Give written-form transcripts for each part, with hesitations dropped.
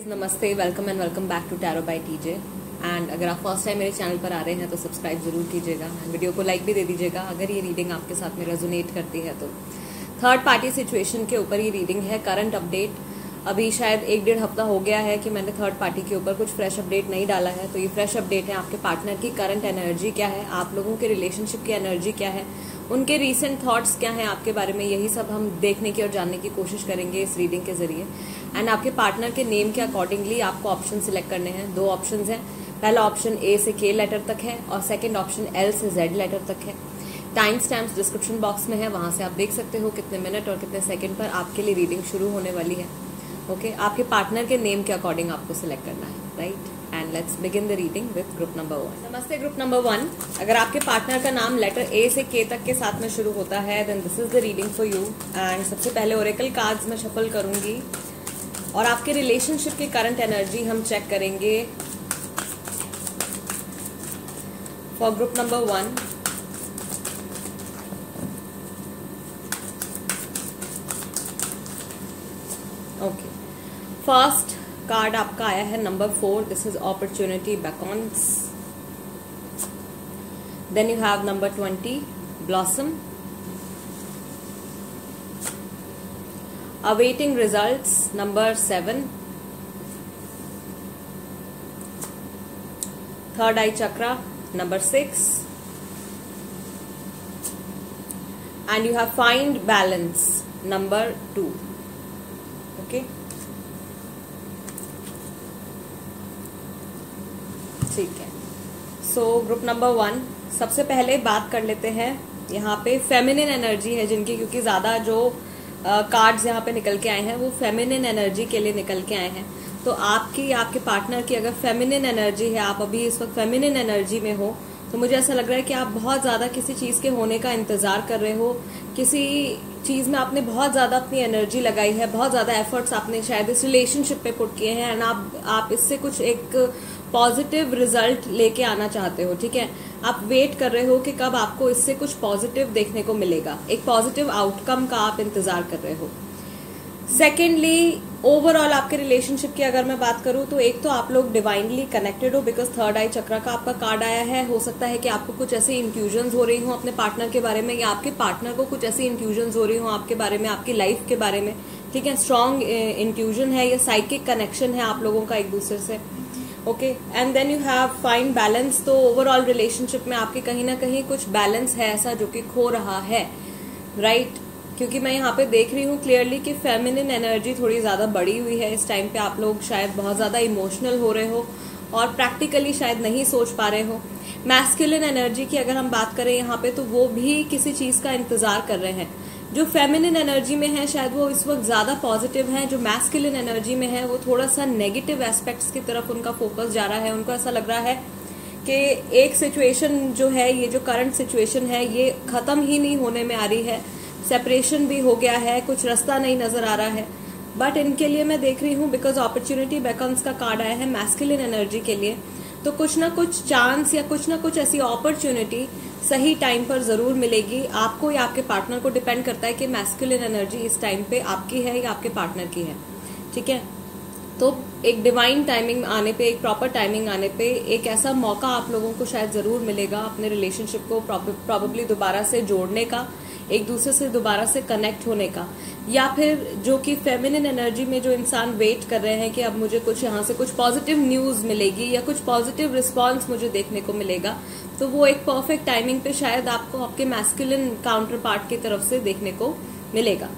नमस्ते, welcome and welcome back to tarot by TJ. And अगर आप फर्स्ट टाइम मेरे चैनल पर आ रहे हैं तो सब्सक्राइब जरूर कीजिएगा एंड वीडियो को लाइक भी दे दीजिएगा अगर ये रीडिंग आपके साथ में रेजोनेट करती है तो। थर्ड पार्टी सिचुएशन के ऊपर ये रीडिंग है, करंट अपडेट। अभी शायद 1-1.5 हफ्ता हो गया है कि मैंने थर्ड पार्टी के ऊपर कुछ फ्रेश अपडेट नहीं डाला है, तो ये फ्रेश अपडेट है। आपके पार्टनर की करंट एनर्जी क्या है, आप लोगों के रिलेशनशिप की एनर्जी क्या है, उनके रीसेंट थॉट्स क्या हैं आपके बारे में, यही सब हम देखने की और जानने की कोशिश करेंगे इस रीडिंग के जरिए। एंड आपके पार्टनर के नेम के अकॉर्डिंगली आपको ऑप्शन सिलेक्ट करने हैं। 2 ऑप्शन हैं। पहला ऑप्शन ए से के लेटर तक है और सेकंड ऑप्शन एल से जेड लेटर तक है। टाइम स्टैम्प्स डिस्क्रिप्शन बॉक्स में है, वहां से आप देख सकते हो कितने मिनट और कितने सेकंड पर आपके लिए रीडिंग शुरू होने वाली है। ओके, आपके पार्टनर के नेम के अकॉर्डिंग आपको सिलेक्ट करना है, right. And let's begin the reading with group number 1। नमस्ते ग्रुप नंबर 1। अगर आपके पार्टनर का नाम लेटर ए से के तक के साथ में शुरू होता है then this is the reading for you. And सबसे पहले ओरेकल कार्ड्स में शफल करूंगी और आपके रिलेशनशिप की करंट एनर्जी हम चेक करेंगे for group number 1। Okay, first card आपका आया है number 4, this is opportunity beckons. Then you have number 20, blossom. Awaiting results, number 7। Third eye chakra, number 6। And you have find balance, number 2। Okay, ठीक है। So group number 1, सबसे पहले बात कर लेते हैं यहाँ पे फेमिनिन एनर्जी है जिनकी, क्योंकि ज्यादा जो कार्ड्स यहाँ पे निकल के आए हैं वो फेमिनिन एनर्जी के लिए निकल के आए हैं। तो आपकी आपके पार्टनर की अगर फेमिनिन एनर्जी है, आप अभी इस वक्त फेमिनिन एनर्जी में हो, तो मुझे ऐसा लग रहा है कि आप बहुत ज्यादा किसी चीज के होने का इंतजार कर रहे हो। किसी चीज में आपने बहुत ज्यादा अपनी एनर्जी लगाई है, बहुत ज्यादा एफर्ट्स आपने शायद इस रिलेशनशिप पे पुट किए हैं एंड आप इससे कुछ एक पॉजिटिव रिजल्ट लेके आना चाहते हो। ठीक है, आप वेट कर रहे हो कि कब आपको इससे कुछ पॉजिटिव देखने को मिलेगा, एक पॉजिटिव आउटकम का आप इंतजार कर रहे हो। सेकेंडली, ओवरऑल आपके रिलेशनशिप की अगर मैं बात करूं तो एक तो आप लोग डिवाइनली कनेक्टेड हो, बिकॉज थर्ड आई चक्रा का आपका कार्ड आया है। हो सकता है कि आपको कुछ ऐसी इंट्यूजन्स हो रही हो अपने पार्टनर के बारे में, या आपके पार्टनर को कुछ ऐसी इंट्यूजन्स हो रही हो आपके बारे में, आपकी लाइफ के बारे में। ठीक है, स्ट्रॉन्ग इंट्यूजन है या साइकिक कनेक्शन है आप लोगों का एक दूसरे से। Okay, and then you have find balance. तो ओवरऑल रिलेशनशिप में आपके कहीं ना कहीं कुछ बैलेंस है ऐसा जो कि खो रहा है, राइट। क्योंकि मैं यहाँ पे देख रही हूँ क्लियरली कि फेमिनिन एनर्जी थोड़ी ज्यादा बढ़ी हुई है इस टाइम पे। आप लोग शायद बहुत ज्यादा इमोशनल हो रहे हो और प्रैक्टिकली शायद नहीं सोच पा रहे हो। मैस्कुलिन एनर्जी की अगर हम बात करें यहाँ पे, तो वो भी किसी चीज का इंतजार कर रहे हैं। जो फेमिनिन एनर्जी में है शायद वो इस वक्त ज्यादा पॉजिटिव है, जो मैस्कुलिन एनर्जी में है वो थोड़ा सा नेगेटिव एस्पेक्ट्स की तरफ उनका फोकस जा रहा है। उनको ऐसा लग रहा है कि एक सिचुएशन जो है, ये जो करंट सिचुएशन है, ये खत्म ही नहीं होने में आ रही है। सेपरेशन भी हो गया है, कुछ रास्ता नहीं नजर आ रहा है। बट इनके लिए मैं देख रही हूँ, बिकॉज अपॉर्चुनिटी बेकन्स का कार्ड आया है मैस्कुलिन एनर्जी के लिए, तो कुछ ना कुछ चांस या कुछ ना कुछ ऐसी अपॉर्चुनिटी सही टाइम पर जरूर मिलेगी आपको या आपके पार्टनर को। डिपेंड करता है कि मैस्कुलिन एनर्जी इस टाइम पे आपकी है या आपके पार्टनर की है। ठीक है, तो एक डिवाइन टाइमिंग आने पे, एक प्रॉपर टाइमिंग आने पे एक ऐसा मौका आप लोगों को शायद जरूर मिलेगा अपने रिलेशनशिप को प्रॉबेबली दोबारा से जोड़ने का, एक दूसरे से दोबारा से कनेक्ट होने का। या फिर जो कि फेमिनिन एनर्जी में जो इंसान वेट कर रहे हैं कि अब मुझे कुछ यहाँ से कुछ पॉजिटिव न्यूज मिलेगी या कुछ पॉजिटिव रिस्पॉन्स मुझे देखने को मिलेगा, तो वो एक परफेक्ट टाइमिंग पे शायद आपको आपके मैस्कुलिन काउंटर पार्ट की तरफ से देखने को मिलेगा,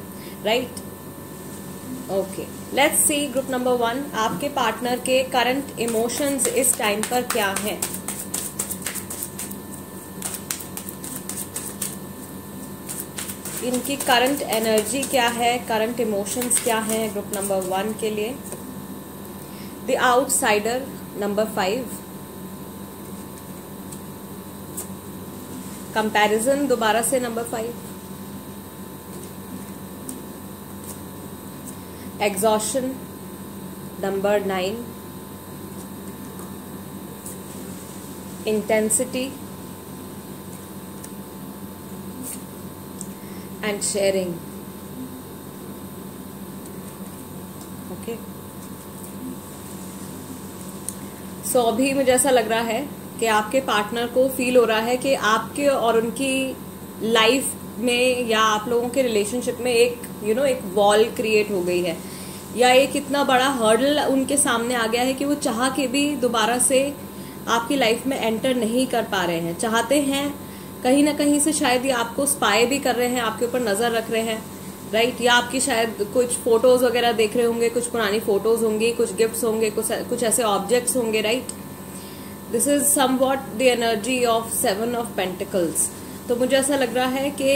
right. Okay, let's see group number 1, आपके पार्टनर के करंट इमोशंस इस टाइम पर क्या हैं। इनकी करंट एनर्जी क्या है, करंट इमोशंस क्या हैं ग्रुप नंबर 1 के लिए। The outsider, number 5। कंपैरिजन, दोबारा से number 5। Exhaustion, number 9। Intensity and sharing. Okay, so अभी मुझे ऐसा लग रहा है कि आपके पार्टनर को फील हो रहा है कि आपके और उनकी लाइफ में या आप लोगों के रिलेशनशिप में एक एक वॉल क्रिएट हो गई है, या एक इतना बड़ा हर्डल उनके सामने आ गया है कि वो चाह के भी दोबारा से आपकी लाइफ में एंटर नहीं कर पा रहे हैं। चाहते हैं कहीं ना कहीं से, शायद ये आपको स्पाई भी कर रहे हैं, आपके ऊपर नजर रख रहे हैं, राइट। या आपकी शायद कुछ फोटोज वगैरह देख रहे होंगे, कुछ पुरानी फोटोज होंगी, कुछ गिफ्ट्स होंगे, कुछ ऐसे ऑब्जेक्ट्स होंगे, right. This is somewhat the energy of 7 of pentacles. तो मुझे ऐसा लग रहा है कि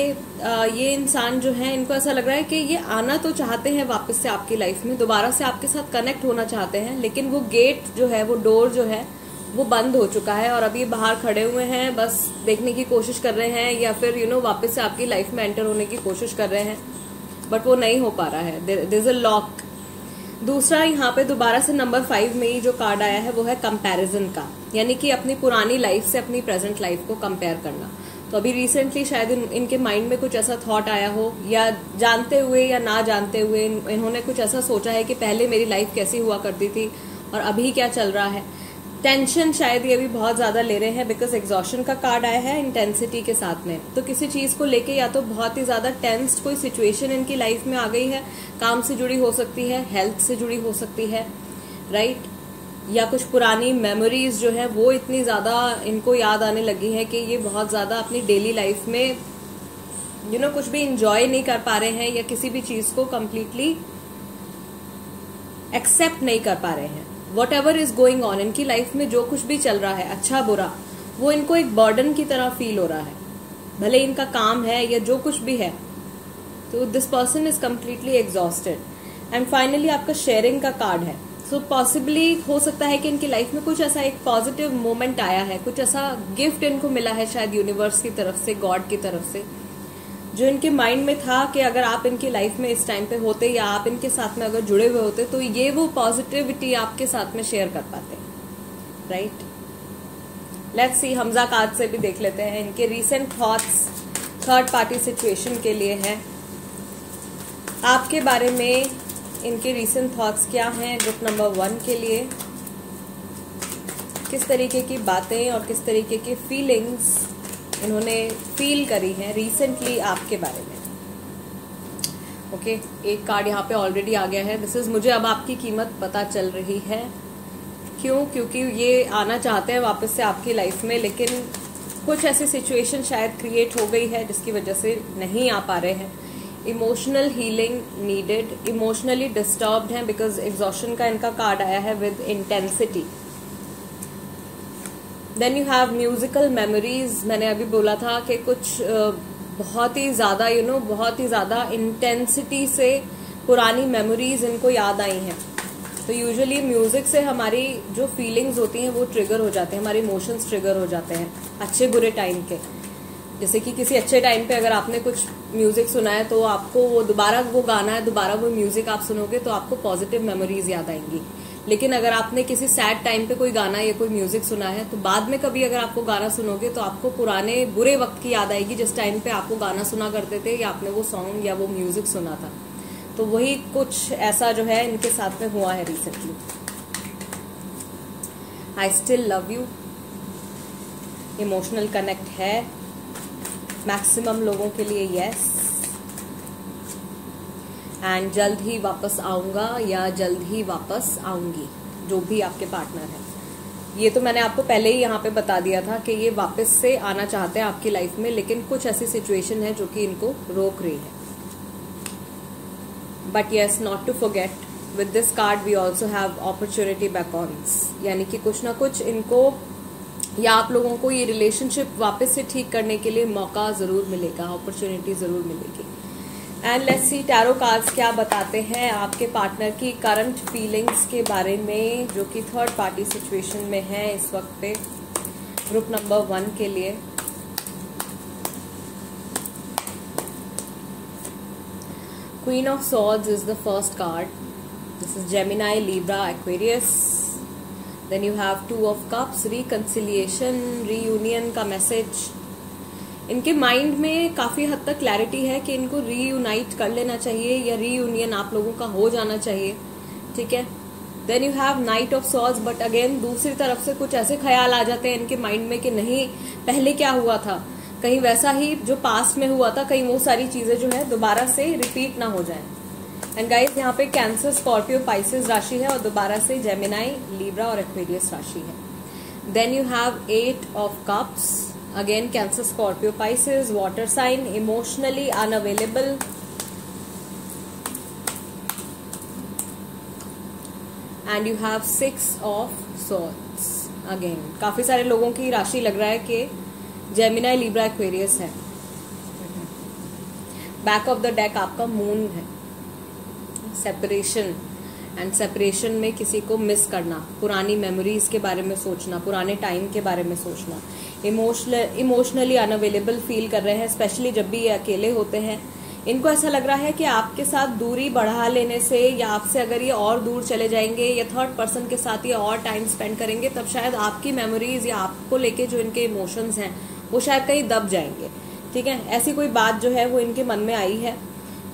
ये इंसान जो है, इनको ऐसा लग रहा है कि ये आना तो चाहते हैं वापस से आपकी लाइफ में, दोबारा से आपके साथ कनेक्ट होना चाहते हैं, लेकिन वो गेट जो है, वो डोर जो है वो बंद हो चुका है और अभी बाहर खड़े हुए हैं, बस देखने की कोशिश कर रहे हैं, या फिर वापस से आपकी लाइफ में एंटर होने की कोशिश कर रहे हैं, बट वो नहीं हो पा रहा है। There is a lock. दूसरा, यहाँ पे दोबारा से नंबर 5 में ही जो कार्ड आया है वो है कंपैरिजन का, यानी कि अपनी पुरानी लाइफ से अपनी प्रेजेंट लाइफ को कंपेयर करना। तो अभी रिसेंटली शायद इनके माइंड में कुछ ऐसा थॉट आया हो, या जानते हुए या ना जानते हुए इन्होंने कुछ ऐसा सोचा है कि पहले मेरी लाइफ कैसी हुआ करती थी और अभी क्या चल रहा है। टेंशन शायद ये भी बहुत ज्यादा ले रहे हैं, बिकॉज एग्जॉशन का कार्ड आया है इंटेंसिटी के साथ में। तो किसी चीज को लेके या तो बहुत ही ज्यादा टेंस्ड कोई सिचुएशन इनकी लाइफ में आ गई है, काम से जुड़ी हो सकती है, हेल्थ से जुड़ी हो सकती है, राइट। या कुछ पुरानी मेमोरीज जो है वो इतनी ज्यादा इनको याद आने लगी है कि ये बहुत ज्यादा अपनी डेली लाइफ में कुछ भी इंजॉय नहीं कर पा रहे हैं, या किसी भी चीज को कम्प्लीटली एक्सेप्ट नहीं कर पा रहे हैं। What ever is going on, इनकी लाइफ में जो कुछ भी चल रहा है, अच्छा बुरा, वो इनको एक बर्डन की तरह फील हो रहा है, भले इनका काम है या जो कुछ भी है। तो this person is completely exhausted. And finally आपका शेयरिंग का कार्ड है। सो पॉसिबली हो सकता है कि इनकी लाइफ में कुछ ऐसा एक पॉजिटिव मोमेंट आया है, कुछ ऐसा गिफ्ट इनको मिला है शायद यूनिवर्स की तरफ से, गॉड की तरफ से, जो इनके माइंड में था कि अगर आप इनकी लाइफ में इस टाइम पे होते या आप इनके साथ में अगर जुड़े हुए होते तो ये वो पॉजिटिविटी आपके साथ में शेयर कर पाते, right. Let's see, Hamza card से भी देख लेते हैं इनके recent thoughts third party situation के लिए है। आपके बारे में इनके रीसेंट थॉट्स क्या हैं ग्रुप नंबर 1 के लिए, किस तरीके की बातें और किस तरीके की फीलिंग्स इन्होंने फील करी हैं रिसेंटली आपके बारे में। ओके, एक कार्ड यहाँ पे ऑलरेडी आ गया है। दिस इज, मुझे अब आपकी कीमत पता चल रही है। क्यों? क्योंकि ये आना चाहते हैं वापस से आपकी लाइफ में, लेकिन कुछ ऐसी सिचुएशन शायद क्रिएट हो गई है जिसकी वजह से नहीं आ पा रहे हैं। Emotional healing needed, emotionally disturbed हैं, बिकॉज एग्जॉशन का इनका कार्ड आया है with intensity. Then you have musical memories. मैंने अभी बोला था कि कुछ बहुत ही ज्यादा बहुत ही ज्यादा इंटेंसिटी से पुरानी मेमोरीज इनको याद आई हैं। तो यूजुअली म्यूजिक से हमारी जो फीलिंग्स होती हैं वो ट्रिगर हो जाते हैं, हमारे इमोशंस ट्रिगर हो जाते हैं अच्छे बुरे टाइम के। जैसे कि किसी अच्छे टाइम पे अगर आपने कुछ म्यूजिक सुना है तो आपको वो दोबारा वो गाना है, दोबारा वो म्यूजिक आप सुनोगे तो आपको पॉजिटिव मेमोरीज याद आएंगी। लेकिन अगर आपने किसी सैड टाइम पे कोई गाना या कोई म्यूजिक सुना है तो बाद में कभी अगर आपको गाना सुनोगे तो आपको पुराने बुरे वक्त की याद आएगी, जिस टाइम पे आपको गाना सुना करते थे या आपने वो सॉन्ग या वो म्यूजिक सुना था। तो वही कुछ ऐसा जो है इनके साथ में हुआ है recently. I still love you, emotional connect है मैक्सिमम लोगों के लिए, यस। एंड जल्द ही वापस आऊंगा या जल्द ही वापस आऊंगी, जो भी आपके पार्टनर है। ये तो मैंने आपको पहले ही यहाँ पे बता दिया था कि ये वापस से आना चाहते हैं आपकी लाइफ में, लेकिन कुछ ऐसी सिचुएशन है जो कि इनको रोक रही है। But yes, not to forget, with this card we also have opportunity beacons, यानी कि कुछ ना कुछ इनको या आप लोगों को ये रिलेशनशिप वापस से ठीक करने के लिए मौका जरूर मिलेगा, अपॉर्चुनिटी जरूर मिलेगी। And let's see tarot cards क्या बताते हैं आपके पार्टनर की करंट फीलिंग्स के बारे में, जो कि थर्ड पार्टी सिचुएशन में है इस वक्त पे ग्रुप नंबर 1 के लिए। Queen of swords is the first card. This is Gemini, Libra, Aquarius. Then you have 2 of cups, reconciliation, reunion का मैसेज। इनके माइंड में काफी हद तक क्लैरिटी है कि इनको रीयूनाइट कर लेना चाहिए या रीयूनियन आप लोगों का हो जाना चाहिए, ठीक है। Then you have knight of swords, but again दूसरी तरफ से कुछ ऐसे ख्याल आ जाते हैं इनके माइंड में कि नहीं पहले क्या हुआ था, कहीं वैसा ही जो पास्ट में हुआ था, कहीं वो सारी चीजें जो है दोबारा से रिपीट ना हो जाए। एंड गाइस यहाँ पे कैंसर, स्कॉर्पियो, पाइसेस राशि है और दोबारा से जेमिनाई, लीब्रा और एक्वेरियस राशि है। Then you have 8 of cups, again cancer, Scorpio, Pisces, water sign, emotionally unavailable. And you have 6 of swords. Again काफी सारे लोगों की राशि लग रहा है कि जेमिनाई, लीब्रा, एक्वेरियस है। बैक ऑफ द डेक आपका मून है, सेपरेशन, एंड सेपरेशन में किसी को मिस करना, पुरानी मेमोरीज के बारे में सोचना, पुराने टाइम के बारे में सोचना, इमोशनली अनअवेलेबल फील कर रहे हैं, स्पेशली जब भी ये अकेले होते हैं। इनको ऐसा लग रहा है कि आपके साथ दूरी बढ़ा लेने से या आपसे अगर ये और दूर चले जाएंगे या थर्ड पर्सन के साथ ये और टाइम स्पेंड करेंगे तब शायद आपकी मेमोरीज या आपको लेके जो इनके इमोशंस हैं वो शायद कहीं दब जाएंगे। ठीक है, ऐसी कोई बात जो है वो इनके मन में आई है।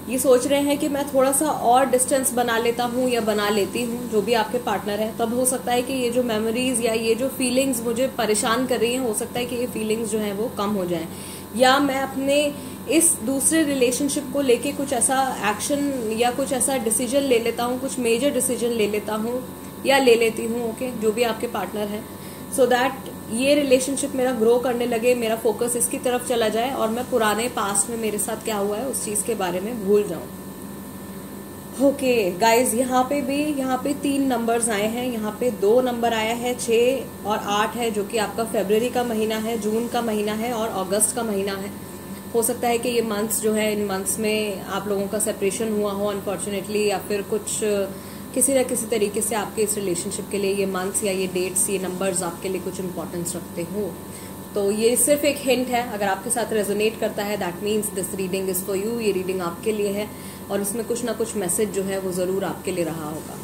ये सोच रहे हैं कि मैं थोड़ा सा और डिस्टेंस बना लेता हूँ या बना लेती हूँ, जो भी आपके पार्टनर है, तब हो सकता है कि ये जो मेमोरीज या ये जो फीलिंग्स मुझे परेशान कर रही हैं, हो सकता है कि ये फीलिंग्स जो है वो कम हो जाएं, या मैं अपने इस दूसरे रिलेशनशिप को लेके कुछ ऐसा एक्शन या कुछ ऐसा डिसीजन ले लेता हूँ, कुछ मेजर डिसीजन ले लेता हूँ या ले लेती हूँ, ओके, जो भी आपके पार्टनर है, सो दैट ये रिलेशनशिप मेरा ग्रो करने लगे, मेरा फोकस इसकी तरफ चला जाए और मैं पुराने पास्ट में मेरे साथ क्या हुआ है उस चीज के बारे में भूल जाऊं। ओके गाइज, यहाँ पे 3 नंबर्स आए हैं। यहाँ पे 2 नंबर आया है, 6 और 8 है, जो कि आपका फरवरी का महीना है, जून का महीना है और अगस्त का महीना है। हो सकता है कि ये मंथ्स जो है, इन मंथ्स में आप लोगों का सेपरेशन हुआ हो अनफॉर्चुनेटली, या फिर कुछ किसी न किसी तरीके से आपके इस रिलेशनशिप के लिए ये मंथ्स या ये डेट्स, ये नंबर्स आपके लिए कुछ इंपॉर्टेंस रखते हो। तो ये सिर्फ एक हिंट है, अगर आपके साथ रेजोनेट करता है that means this reading is for you, ये रीडिंग आपके लिए है और इसमें कुछ ना कुछ मैसेज जो है वो जरूर आपके लिए रहा होगा।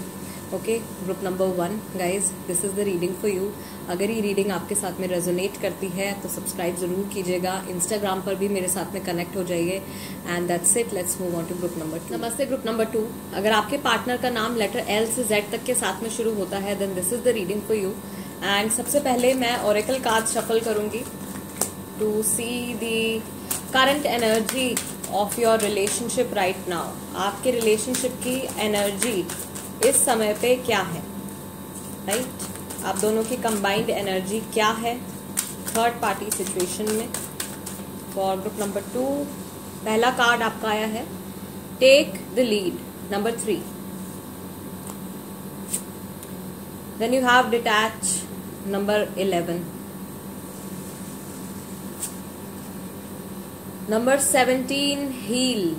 Okay, group number 1 guys, this is the reading for you. अगर ये रीडिंग आपके साथ में रेजोनेट करती है तो सब्सक्राइब जरूर कीजिएगा, इंस्टाग्राम पर भी मेरे साथ में कनेक्ट हो जाइए। And that's it, let's move on to group number 2। नमस्ते ग्रुप नंबर 2, अगर आपके पार्टनर का नाम लेटर L से Z तक के साथ में शुरू होता है then this is the reading for you. And सबसे पहले मैं ओरेकल कार्ड शफल करूंगी to see the current energy of your relationship right now. आपके रिलेशनशिप की एनर्जी इस समय पे क्या है, राइट? आप दोनों की कंबाइंड एनर्जी क्या है थर्ड पार्टी सिचुएशन में फॉर ग्रुप नंबर 2। पहला कार्ड आपका आया है take the lead, number 3। Then you have detach, number 11। Number 17 heal.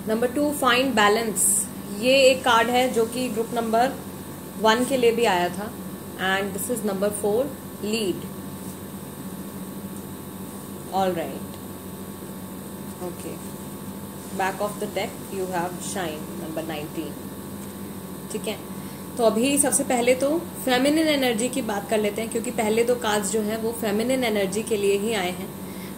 Number 2 find balance. ये एक कार्ड है जो कि ग्रुप नंबर 1 के लिए भी आया था। And this is number 4 lead. All right, okay, back of the deck you have shine, number 19। ठीक है, तो अभी सबसे पहले तो फेमिनिन एनर्जी की बात कर लेते हैं, क्योंकि पहले 2 कार्ड्स जो हैं वो फेमिनिन एनर्जी के लिए ही आए हैं।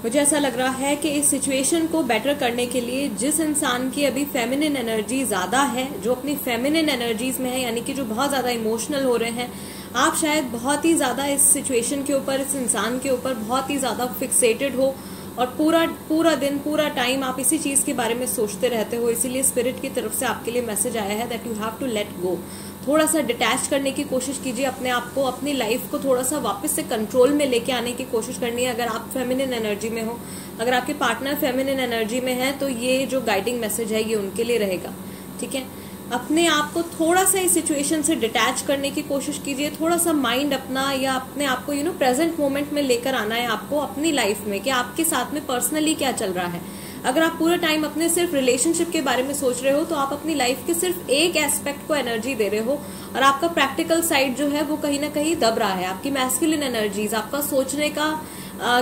मुझे ऐसा लग रहा है कि इस सिचुएशन को बेटर करने के लिए जिस इंसान की अभी फेमिनिन एनर्जी ज्यादा है, जो अपनी फेमिनिन एनर्जीज में है, यानी कि जो बहुत ज्यादा इमोशनल हो रहे हैं, आप शायद बहुत ही ज्यादा इस सिचुएशन के ऊपर, इस इंसान के ऊपर बहुत ही ज्यादा फिक्सेटेड हो और पूरा दिन, पूरा टाइम आप इसी चीज के बारे में सोचते रहते हो। इसीलिए स्पिरिट की तरफ से आपके लिए मैसेज आया है that you have to let go. थोड़ा सा डिटैच करने की कोशिश कीजिए अपने आप को, अपनी लाइफ को थोड़ा सा वापस से कंट्रोल में लेके आने की कोशिश करनी है। अगर आप फेमिनिन एनर्जी में हो, अगर आपके पार्टनर फेमिनिन एनर्जी में है, तो ये जो गाइडिंग मैसेज है ये उनके लिए रहेगा। ठीक है, अपने आप को थोड़ा सा इस सिचुएशन से डिटैच करने की कोशिश कीजिए। थोड़ा सा माइंड अपना या अपने आप को प्रेजेंट मोमेंट में लेकर आना है आपको अपनी लाइफ में, कि आपके साथ में पर्सनली क्या चल रहा है। अगर आप पूरा टाइम अपने सिर्फ रिलेशनशिप के बारे में सोच रहे हो तो आप अपनी लाइफ के सिर्फ एक एस्पेक्ट को एनर्जी दे रहे हो और आपका प्रैक्टिकल साइड जो है वो कहीं ना कहीं दब रहा है। आपकी मैस्कुलिन एनर्जीज, आपका सोचने का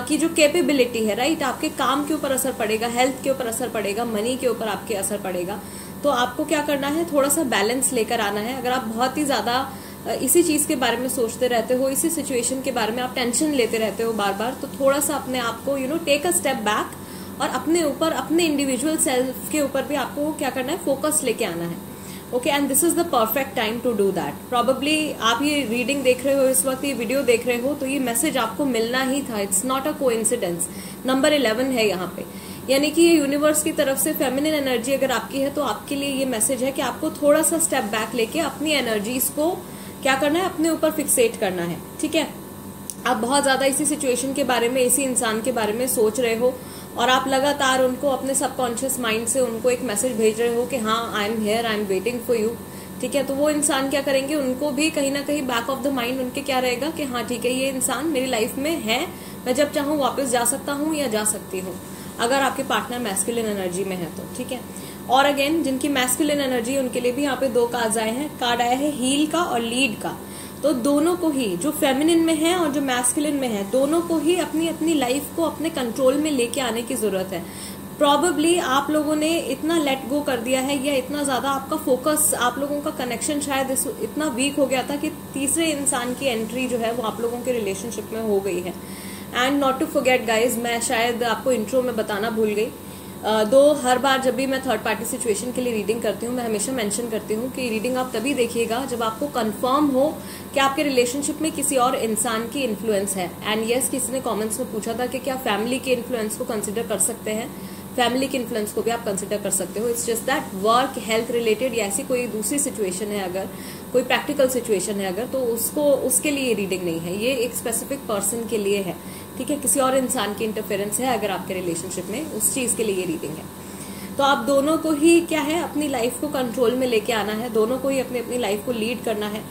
की जो कैपेबिलिटी है, राइट, आपके काम के ऊपर असर पड़ेगा, हेल्थ के ऊपर असर पड़ेगा, मनी के ऊपर आपके असर पड़ेगा। तो आपको क्या करना है, थोड़ा सा बैलेंस लेकर आना है। अगर आप बहुत ही ज्यादा इसी चीज के बारे में सोचते रहते हो, इसी सिचुएशन के बारे में आप टेंशन लेते रहते हो बार बार, तो थोड़ा सा अपने आप को टेक अ स्टेप बैक और अपने ऊपर, अपने इंडिविजुअल सेल्फ के ऊपर भी आपको क्या करना है, फोकस लेके आना है। Okay, and this is the perfect time to do that. Probably आप ये रीडिंग देख रहे हो इस वक्त, ये वीडियो देख रहे हो, तो ये मैसेज आपको मिलना ही था। It's not a coincidence. Number 11 है यहाँ पे, यानी कि ये यूनिवर्स की तरफ से फेमिनिन एनर्जी अगर आपकी है तो आपके लिए ये मैसेज है कि आपको थोड़ा सा स्टेप बैक लेके अपनी एनर्जीज को क्या करना है, अपने ऊपर फिक्सेट करना है। ठीक है, आप बहुत ज्यादा इसी सिचुएशन के बारे में, इसी इंसान के बारे में सोच रहे हो और आप लगातार उनको अपने सबकॉन्शियस माइंड से उनको एक मैसेज भेज रहे हो कि हाँ I am here, I am waiting for you. ठीक है, तो वो इंसान क्या करेंगे, उनको भी कहीं ना कहीं बैक ऑफ द माइंड उनके क्या रहेगा कि हाँ ठीक है, ये इंसान मेरी लाइफ में है, मैं जब चाहूँ वापस जा सकता हूँ या जा सकती हूँ, अगर आपके पार्टनर मैस्कुलिन एनर्जी में है तो। ठीक है, और अगेन जिनकी मैस्कुलिन एनर्जी उनके लिए भी यहाँ पे 2 कार्ड आए हैं। कार्ड आया है हील का और लीड का। तो दोनों को ही, जो फेमिनिन में है और जो मैस्कुलिन में है, दोनों को ही अपनी अपनी लाइफ को अपने कंट्रोल में लेके आने की जरूरत है। प्रॉबेबली आप लोगों ने इतना लेट गो कर दिया है या इतना ज्यादा आपका फोकस, आप लोगों का कनेक्शन शायद इतना वीक हो गया था कि तीसरे इंसान की एंट्री जो है वो आप लोगों के रिलेशनशिप में हो गई है। And not to forget guys, मैं शायद आपको इंट्रो में बताना भूल गई, हर बार जब भी मैं थर्ड पार्टी सिचुएशन के लिए रीडिंग करती हूँ, मैं हमेशा मेंशन करती हूँ कि रीडिंग आप तभी देखिएगा जब आपको कंफर्म हो कि आपके रिलेशनशिप में किसी और इंसान की इन्फ्लुएंस है। एंड यस, किसी ने कमेंट्स में पूछा था कि क्या फैमिली के इन्फ्लुएंस को कंसिडर कर सकते हैं। फैमिली के इन्फ्लुएंस को भी आप कंसिडर कर सकते हो। It's just that work, health related या ऐसी कोई दूसरी सिचुएशन है, अगर कोई प्रैक्टिकल सिचुएशन है अगर, तो उसके लिए रीडिंग नहीं है, ये एक स्पेसिफिक पर्सन के लिए है। ठीक है, किसी और इंसान की इंटरफेरेंस है अगर आपके रिलेशनशिप में, उस चीज के लिए ये रीडिंग है। तो आप दोनों को ही क्या है, अपनी लाइफ को कंट्रोल में लेके आना है, दोनों को ही अपनी अपनी लाइफ को लीड करना है।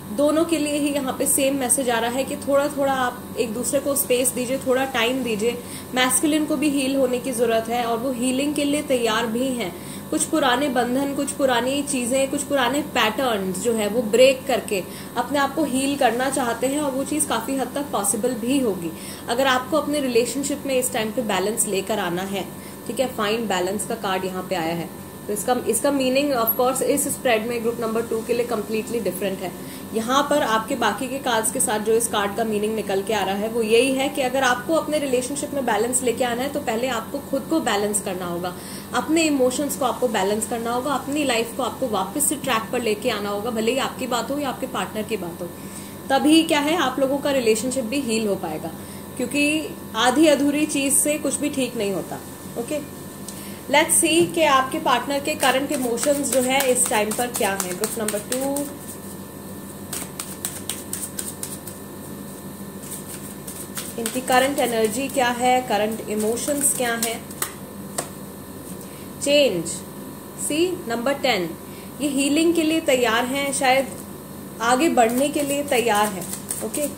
दोनों के लिए ही यहाँ पे सेम मैसेज आ रहा है कि थोड़ा थोड़ा आप एक दूसरे को स्पेस दीजिए, थोड़ा टाइम दीजिए। मैस्कुलिन को भी हील होने की जरूरत है और वो हीलिंग के लिए तैयार भी हैं। कुछ पुराने बंधन, कुछ पुरानी चीजें, कुछ पुराने पैटर्न्स जो है वो ब्रेक करके अपने आप को हील करना चाहते हैं और वो चीज काफी हद तक पॉसिबल भी होगी अगर आपको अपने रिलेशनशिप में इस टाइम पे बैलेंस लेकर आना है। ठीक है, फाइंड बैलेंस का कार्ड यहाँ पे आया है। तो इसका मीनिंग ऑफ कोर्स इस स्प्रेड में ग्रुप नंबर 2 के लिए कम्प्लीटली डिफरेंट है। यहाँ पर आपके बाकी के कार्ड्स के साथ जो इस कार्ड का मीनिंग निकल के आ रहा है वो यही है कि अगर आपको अपने रिलेशनशिप में बैलेंस लेके आना है तो पहले आपको खुद को बैलेंस करना होगा, अपने इमोशंस को आपको बैलेंस करना होगा, अपनी लाइफ को आपको वापस से ट्रैक पर लेके आना होगा, भले ही आपकी बात हो या आपके पार्टनर की बात हो। तभी क्या है, आप लोगों का रिलेशनशिप भी हील हो पाएगा, क्योंकि आधी अधूरी चीज से कुछ भी ठीक नहीं होता। ओके, लेट्स सी कि आपके पार्टनर के करंट इमोशंस जो है इस टाइम पर क्या है। ग्रुप नंबर 2, इनकी करंट एनर्जी क्या है, करंट इमोशंस क्या है। चेंज, सी नंबर 10, ये हीलिंग के लिए तैयार हैं, शायद आगे बढ़ने के लिए तैयार है। ओके,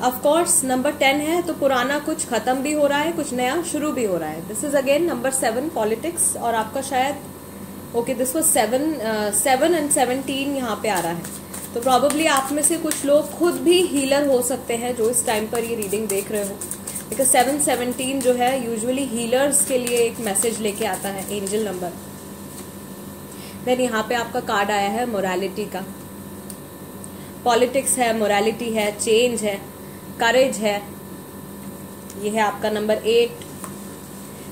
ऑफ कोर्स नंबर 10 है तो पुराना कुछ खत्म भी हो रहा है, कुछ नया शुरू भी हो रहा है। This is again number 7, politics, और आपका शायद ओके दिस वाज 7 एंड 17 यहाँ पे आ रहा है। तो प्रॉबेबली आप में से कुछ लोग खुद भी हीलर हो सकते हैं जो इस टाइम पर ये रीडिंग देख रहे हो, बिकॉज 7-17 जो है यूजुअली हीलर्स के लिए एक मैसेज लेके आता है, एंजल नंबर। देन यहाँ पे आपका कार्ड आया है मोरालिटी का। पॉलिटिक्स है, मोरालिटी है, चेंज है, करेज है, ये है आपका नंबर 8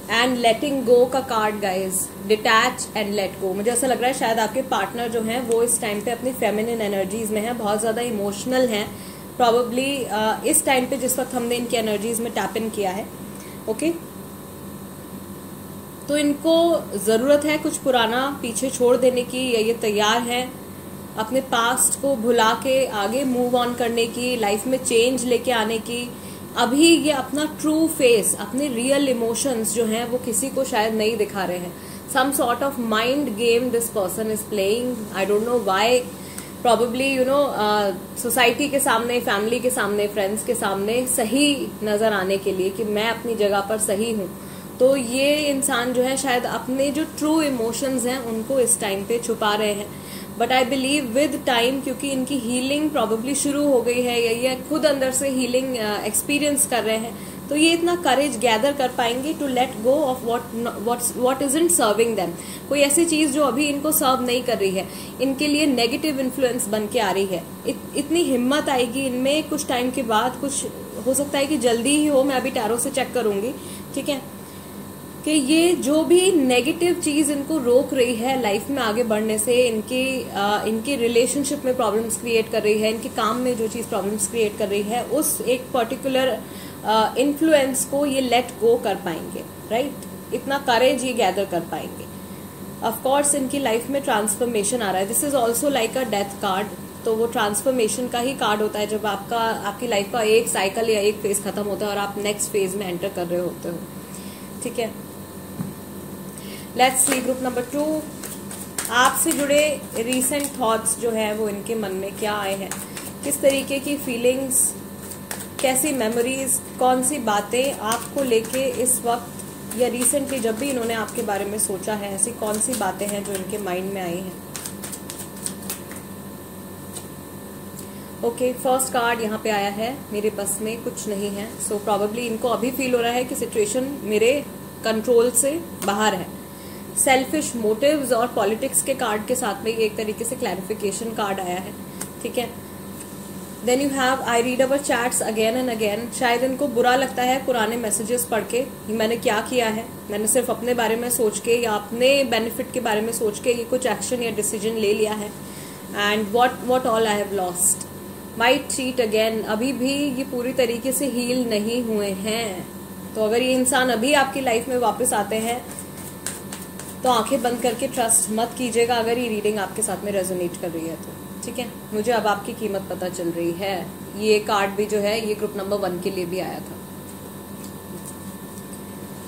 एंड लेटिंग गो का card guys, detach and let go. मुझे ऐसा लग रहा है शायद आपके पार्टनर जो हैं वो इस टाइम पे अपनी फेमिनिन एनर्जीज में है, बहुत ज्यादा इमोशनल हैं प्रॉबेबली इस टाइम पे जिस वक्त हमने इनकी एनर्जीज में टैप इन किया है। ओके, तो इनको जरूरत है कुछ पुराना पीछे छोड़ देने की, या ये तैयार है अपने पास्ट को भुला के आगे मूव ऑन करने की, लाइफ में चेंज लेके आने की। अभी ये अपना ट्रू फेस, अपने रियल इमोशंस जो हैं वो किसी को शायद नहीं दिखा रहे हैं। Some sort of mind game this person is playing, I don't know why, probably you know society के सामने, फैमिली के सामने, फ्रेंड्स के सामने सही नजर आने के लिए कि मैं अपनी जगह पर सही हूँ। तो ये इंसान जो है शायद अपने जो ट्रू इमोशंस हैं उनको इस टाइम पे छुपा रहे हैं, but I believe with time, क्योंकि इनकी हीलिंग प्रॉबेबली शुरू हो गई है या ये खुद अंदर से हीलिंग एक्सपीरियंस कर रहे हैं, तो ये इतना करेज गैदर कर पाएंगे to let go of what isn't serving them. कोई ऐसी चीज जो अभी इनको सर्व नहीं कर रही है, इनके लिए नेगेटिव इन्फ्लुएंस बन के आ रही है, इतनी हिम्मत आएगी इनमें कुछ टाइम के बाद। कुछ हो सकता है कि जल्दी ही हो, मैं अभी टैरो से चेक करूंगी, ठीक है। कि ये जो भी नेगेटिव चीज इनको रोक रही है लाइफ में आगे बढ़ने से, इनकी रिलेशनशिप में प्रॉब्लम्स क्रिएट कर रही है, इनके काम में जो चीज प्रॉब्लम्स क्रिएट कर रही है, उस एक पर्टिकुलर इन्फ्लुएंस को ये लेट गो कर पाएंगे, राइट? इतना करेज ये गैदर कर पाएंगे। ऑफ कोर्स इनकी लाइफ में ट्रांसफॉर्मेशन आ रहा है। This is also like a death card. तो वो ट्रांसफॉर्मेशन का ही कार्ड होता है जब आपकी लाइफ का एक साइकिल या एक फेज खत्म होता है और आप नेक्स्ट फेज में एंटर कर रहे होते हो, ठीक है। लेट्स सी ग्रुप नंबर 2, आपसे जुड़े रीसेंट थॉट्स जो है वो इनके मन में क्या आए हैं, किस तरीके की फीलिंग्स, कैसी मेमोरीज, कौन सी बातें आपको लेके इस वक्त या रिसेंटली जब भी इन्होंने आपके बारे में सोचा है, ऐसी कौन सी बातें हैं जो इनके माइंड में आई हैं। ओके, फर्स्ट कार्ड यहाँ पे आया है, मेरे बस में कुछ नहीं है। सो प्रोबेबली इनको अभी फील हो रहा है कि सिचुएशन मेरे कंट्रोल से बाहर है। सेल्फिश मोटिव्स और पॉलिटिक्स के कार्ड के साथ में एक तरीके से क्लैरिफिकेशन कार्ड आया है, ठीक है। Then you have I read our chats again and again. शायद इनको बुरा लगता है पुराने मैसेजेस पढ़ के, मैंने क्या किया है, मैंने सिर्फ अपने बारे में सोच के या अपने बेनिफिट के बारे में सोच के ये कुछ एक्शन या डिसीजन ले लिया है। And what all I have lost, might cheat again. अभी भी ये पूरी तरीके से हील नहीं हुए हैं। तो अगर ये इंसान अभी आपकी लाइफ में वापस आते हैं तो आंखें बंद करके ट्रस्ट मत कीजिएगा अगर ये रीडिंग आपके साथ में रेजोनेट कर रही है तो, ठीक है। मुझे अब आपकी कीमत पता चल रही है। ये कार्ड भी जो है ये ग्रुप नंबर 1 के लिए भी आया था।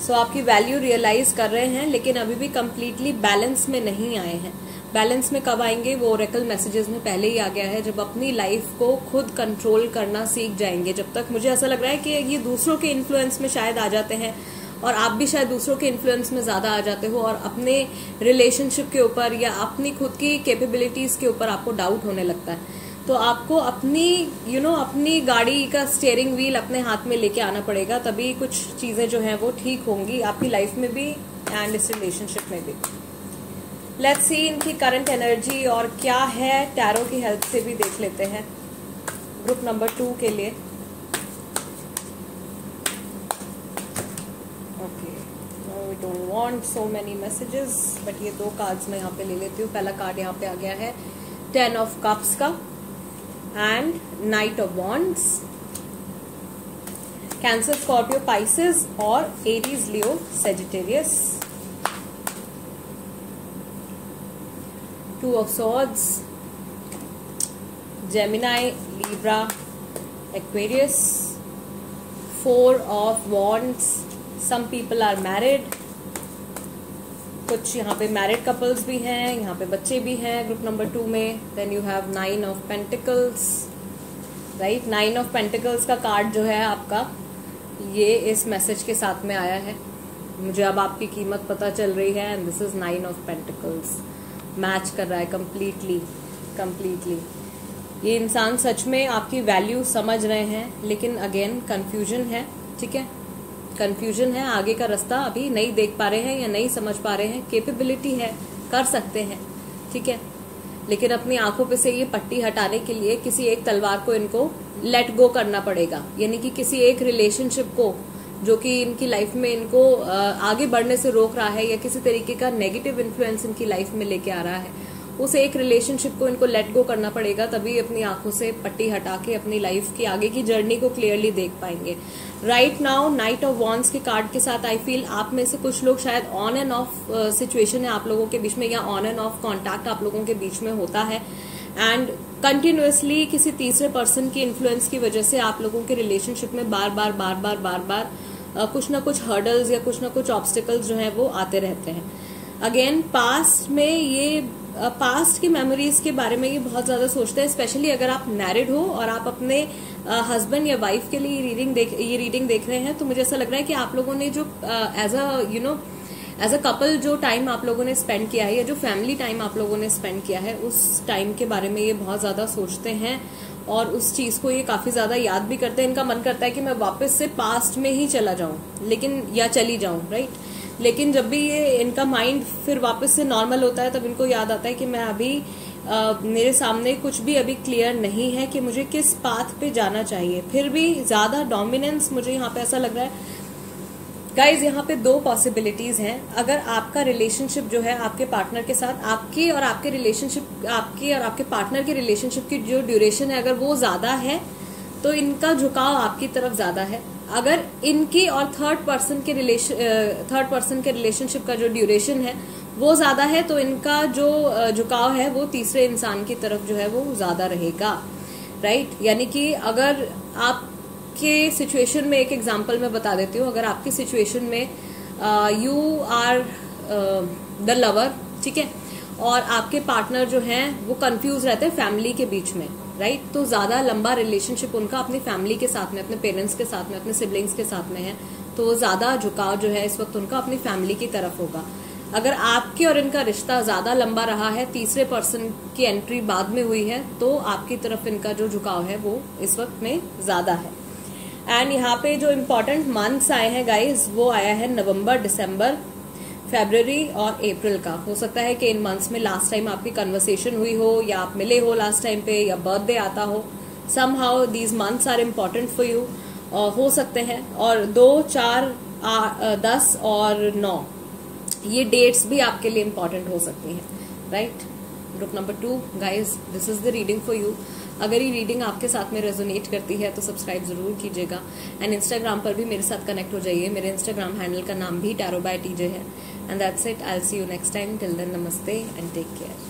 सो आपकी वैल्यू रियलाइज कर रहे हैं लेकिन अभी भी कंप्लीटली बैलेंस में नहीं आए हैं। बैलेंस में कब आएंगे वो ओरेकल मैसेजेस में पहले ही आ गया है, जब अपनी लाइफ को खुद कंट्रोल करना सीख जाएंगे। जब तक मुझे ऐसा लग रहा है कि ये दूसरों के इन्फ्लुएंस में शायद आ जाते हैं और आप भी शायद दूसरों के इन्फ्लुएंस में ज्यादा आ जाते हो और अपने रिलेशनशिप के ऊपर या अपनी खुद की कैपेबिलिटीज के ऊपर आपको डाउट होने लगता है। तो आपको अपनी अपनी गाड़ी का स्टीयरिंग व्हील अपने हाथ में लेके आना पड़ेगा, तभी कुछ चीजें जो हैं वो ठीक होंगी आपकी लाइफ में भी एंड इस रिलेशनशिप में भी। लेट्स सी इनकी करंट एनर्जी और क्या है, टैरो की हेल्प से भी देख लेते हैं ग्रुप नंबर 2 के लिए। Okay, we don't want so many messages, but ये 2 कार्ड्स मैं यहाँ पे ले लेती हूँ। पहला कार्ड यहाँ पे आ गया है 10 ऑफ कप्स का and knight of wands. Cancer, Scorpio, Pisces और Aries, Leo, Sagittarius. 2 of swords, Gemini, Libra, Aquarius. 4 of wands, some people are married, कुछ यहाँ पे मैरिड कपल्स भी हैं, यहाँ पे बच्चे भी हैं ग्रुप नंबर 2 में। Then you have 9 of Pentacles, right. 9 of Pentacles का कार्ड जो है आपका ये इस मैसेज के साथ में आया है, मुझे अब आपकी कीमत पता चल रही है and this is 9 of Pentacles। Match कर रहा है कंप्लीटली। ये इंसान सच में आपकी वैल्यू समझ रहे हैं लेकिन अगेन कंफ्यूजन है, ठीक है। कंफ्यूजन है, आगे का रास्ता अभी नहीं देख पा रहे हैं या नहीं समझ पा रहे हैं। कैपेबिलिटी है, कर सकते हैं, ठीक है, लेकिन अपनी आंखों पे से ये पट्टी हटाने के लिए किसी एक तलवार को इनको लेट गो करना पड़ेगा, यानी कि किसी एक रिलेशनशिप को जो कि इनकी लाइफ में इनको आगे बढ़ने से रोक रहा है या किसी तरीके का नेगेटिव इन्फ्लुएंस इनकी लाइफ में लेके आ रहा है, उस एक रिलेशनशिप को इनको लेट गो करना पड़ेगा, तभी अपनी आंखों से पट्टी हटा के अपनी लाइफ की आगे की जर्नी को क्लियरली देख पाएंगे। Right now night of wands के कार्ड के साथ आई फील आप में से कुछ लोग शायद ऑन एंड ऑफ सिचुएशन है आप लोगों के बीच में, या ऑन एंड ऑफ कॉन्टैक्ट आप लोगों के बीच में होता है एंड कंटिन्यूअसली किसी तीसरे पर्सन की इन्फ्लुएंस की वजह से आप लोगों के रिलेशनशिप में बार बार कुछ ना कुछ हर्डल्स या कुछ ना कुछ ऑब्स्टिकल्स जो हैं वो आते रहते हैं। अगेन पास्ट में ये पास्ट की मेमोरीज के बारे में ये बहुत ज्यादा सोचते हैं, स्पेशली अगर आप मैरिड हो और आप अपने हस्बैंड या वाइफ के लिए ये रीडिंग देख रहे हैं, तो मुझे ऐसा लग रहा है कि आप लोगों ने जो एज अ कपल जो टाइम आप लोगों ने स्पेंड किया है या जो फैमिली टाइम आप लोगों ने स्पेंड किया है, उस टाइम के बारे में ये बहुत ज्यादा सोचते हैं और उस चीज को ये काफी ज्यादा याद भी करते हैं। इनका मन करता है कि मैं वापस से पास्ट में ही चला जाऊं लेकिन या चली जाऊं, राइट। लेकिन जब भी ये इनका माइंड फिर वापस से नॉर्मल होता है तब इनको याद आता है कि मैं अभी मेरे सामने कुछ भी अभी क्लियर नहीं है कि मुझे किस पाथ पे जाना चाहिए। फिर भी ज्यादा डोमिनेंस मुझे यहाँ पे ऐसा लग रहा है गाइज यहाँ पे दो पॉसिबिलिटीज हैं। अगर आपका रिलेशनशिप जो है आपके पार्टनर के साथ, आपके और आपके पार्टनर के रिलेशनशिप की जो ड्यूरेशन है अगर वो ज्यादा है तो इनका झुकाव आपकी तरफ ज्यादा है। अगर इनकी और थर्ड पर्सन के रिलेशनशिप का जो ड्यूरेशन है वो ज्यादा है तो इनका जो झुकाव है वो तीसरे इंसान की तरफ जो है वो ज्यादा रहेगा, राइट। यानी कि अगर आपके सिचुएशन में, एक एग्जांपल मैं बता देती हूँ, अगर आपकी सिचुएशन में यू आर द लवर, ठीक है, और आपके पार्टनर जो हैं वो कंफ्यूज रहते हैं फैमिली के बीच में, राइट, तो ज्यादा लंबा रिलेशनशिप उनका अपनी फैमिली के साथ में, अपने पेरेंट्स के साथ में, अपने सिबलिंग्स के साथ में है, तो ज्यादा झुकाव जो है इस वक्त उनका अपनी फैमिली की तरफ होगा। अगर आपके और इनका रिश्ता ज्यादा लंबा रहा है, तीसरे पर्सन की एंट्री बाद में हुई है, तो आपकी तरफ इनका जो झुकाव है वो इस वक्त में ज्यादा है। एंड यहाँ पे जो इम्पोर्टेंट मंथ्स आए हैं गाइज वो आया है नवंबर, दिसंबर, फरवरी और अप्रैल का। हो सकता है कि इन मंथ्स में लास्ट टाइम आपकी कन्वर्सेशन हुई हो या आप मिले हो लास्ट टाइम पे या बर्थडे आता हो। Somehow these months are important for you, हो सकते हैं। और 2, 4, 10 और 9 ये डेट्स भी आपके लिए इम्पोर्टेंट हो सकती हैं, right. Group number 2 guys, this is the reading for you. अगर ये रीडिंग आपके साथ में रेजोनेट करती है तो सब्सक्राइब जरूर कीजिएगा। एंड इंस्टाग्राम पर भी मेरे साथ कनेक्ट हो जाइए। मेरे इंस्टाग्राम हैंडल का नाम भी tarot by TJ है। And that's it, I will see you next time. Till then नमस्ते एंड टेक केयर।